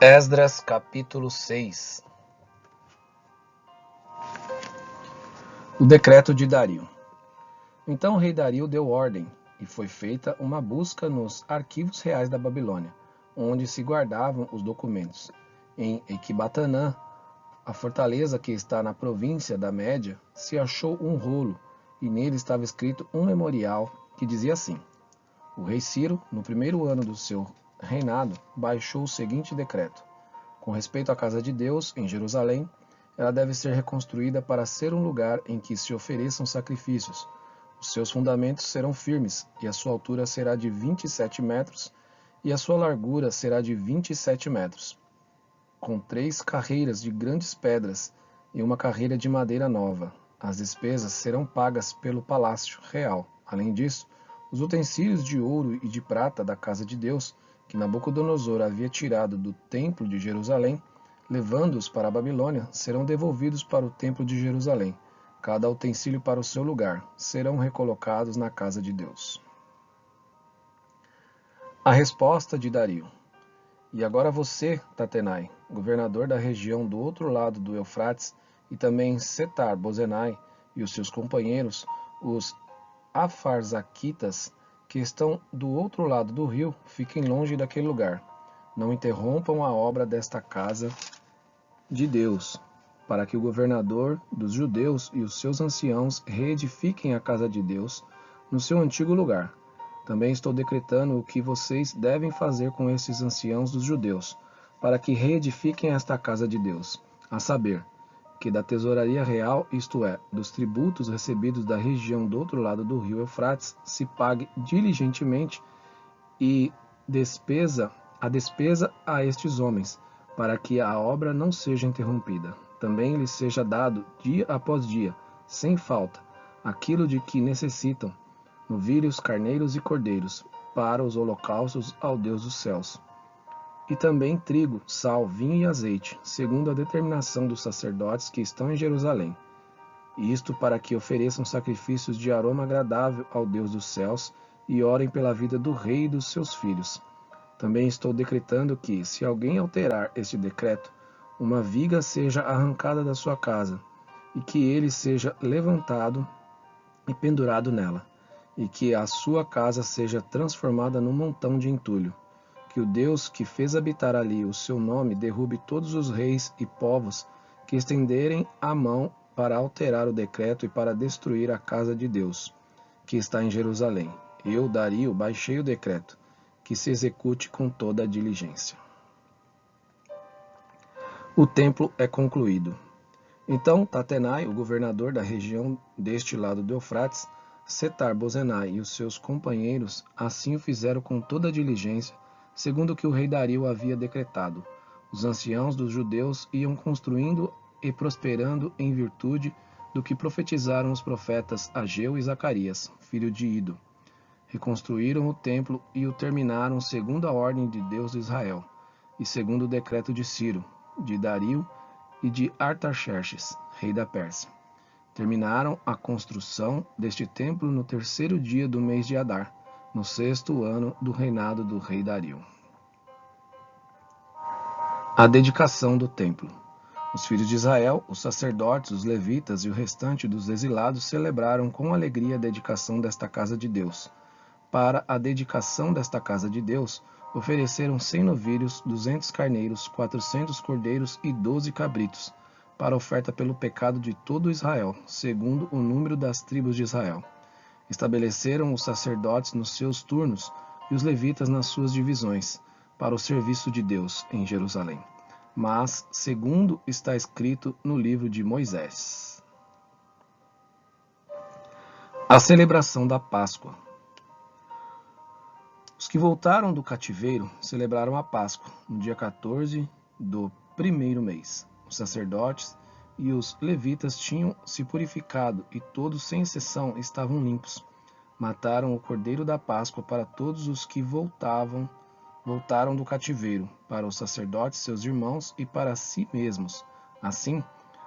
Esdras capítulo 6. O decreto de Dario. Então o rei Dario deu ordem, e foi feita uma busca nos arquivos reais da Babilônia, onde se guardavam os documentos. Em Ecbatanã, a fortaleza que está na província da Média, se achou um rolo, e nele estava escrito um memorial que dizia assim: O rei Ciro, no primeiro ano do seu reinado, baixou o seguinte decreto: Com respeito à casa de Deus, em Jerusalém, ela deve ser reconstruída para ser um lugar em que se ofereçam sacrifícios. Os seus fundamentos serão firmes, e a sua altura será de 27 metros, e a sua largura será de 27 metros, com 3 carreiras de grandes pedras e uma carreira de madeira nova. As despesas serão pagas pelo palácio real. Além disso, os utensílios de ouro e de prata da casa de Deus, que Nabucodonosor havia tirado do templo de Jerusalém, levando-os para a Babilônia, serão devolvidos para o templo de Jerusalém, cada utensílio para o seu lugar, serão recolocados na casa de Deus. A resposta de Dario. E agora você, Tatenai, governador da região do outro lado do Eufrates, e também Setar-Bozenai e os seus companheiros, os Afarzaquitas, que estão do outro lado do rio, fiquem longe daquele lugar. Não interrompam a obra desta casa de Deus, para que o governador dos judeus e os seus anciãos reedifiquem a casa de Deus no seu antigo lugar. Também estou decretando o que vocês devem fazer com esses anciãos dos judeus, para que reedifiquem esta casa de Deus, a saber, que da tesouraria real, isto é, dos tributos recebidos da região do outro lado do rio Eufrates, se pague diligentemente e a despesa a estes homens, para que a obra não seja interrompida. Também lhes seja dado, dia após dia, sem falta, aquilo de que necessitam, novilhos, carneiros e cordeiros, para os holocaustos ao Deus dos céus. E também trigo, sal, vinho e azeite, segundo a determinação dos sacerdotes que estão em Jerusalém. Isto para que ofereçam sacrifícios de aroma agradável ao Deus dos céus e orem pela vida do rei e dos seus filhos. Também estou decretando que, se alguém alterar este decreto, uma viga seja arrancada da sua casa, e que ele seja levantado e pendurado nela, e que a sua casa seja transformada num montão de entulho. Que o Deus que fez habitar ali o seu nome derrube todos os reis e povos que estenderem a mão para alterar o decreto e para destruir a casa de Deus, que está em Jerusalém. Eu, Dario, baixei o decreto, que se execute com toda a diligência. O templo é concluído. Então Tatenai, o governador da região deste lado do Eufrates, Setar-Bozenai e os seus companheiros assim o fizeram com toda a diligência, segundo o que o rei Dario havia decretado. Os anciãos dos judeus iam construindo e prosperando em virtude do que profetizaram os profetas Ageu e Zacarias, filho de Ido. Reconstruíram o templo e o terminaram segundo a ordem de Deus de Israel, e segundo o decreto de Ciro, de Dario e de Artaxerxes, rei da Pérsia. Terminaram a construção deste templo no 3º dia do mês de Adar, no 6º ano do reinado do rei Dario. A dedicação do templo. Os filhos de Israel, os sacerdotes, os levitas e o restante dos exilados celebraram com alegria a dedicação desta casa de Deus. Para a dedicação desta casa de Deus, ofereceram 100 novilhos, 200 carneiros, 400 cordeiros e 12 cabritos, para oferta pelo pecado de todo Israel, segundo o número das tribos de Israel. Estabeleceram os sacerdotes nos seus turnos e os levitas nas suas divisões, para o serviço de Deus em Jerusalém. Mas, segundo está escrito no livro de Moisés. A celebração da Páscoa. Os que voltaram do cativeiro celebraram a Páscoa, no dia 14 do 1º mês. Os sacerdotes e os levitas tinham se purificado e todos, sem exceção, estavam limpos. Mataram o cordeiro da Páscoa para todos os que voltaram do cativeiro, para os sacerdotes, seus irmãos e para si mesmos. Assim,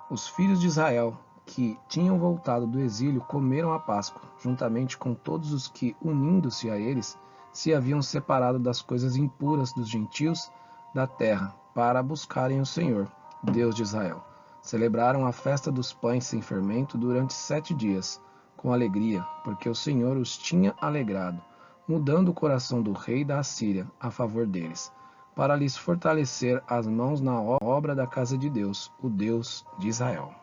os filhos de Israel, que tinham voltado do exílio, comeram a Páscoa, juntamente com todos os que, unindo-se a eles, se haviam separado das coisas impuras dos gentios, da terra para buscarem o Senhor, Deus de Israel. Celebraram a festa dos pães sem fermento durante 7 dias, com alegria, porque o Senhor os tinha alegrado, mudando o coração do rei da Assíria a favor deles, para lhes fortalecer as mãos na obra da casa de Deus, o Deus de Israel.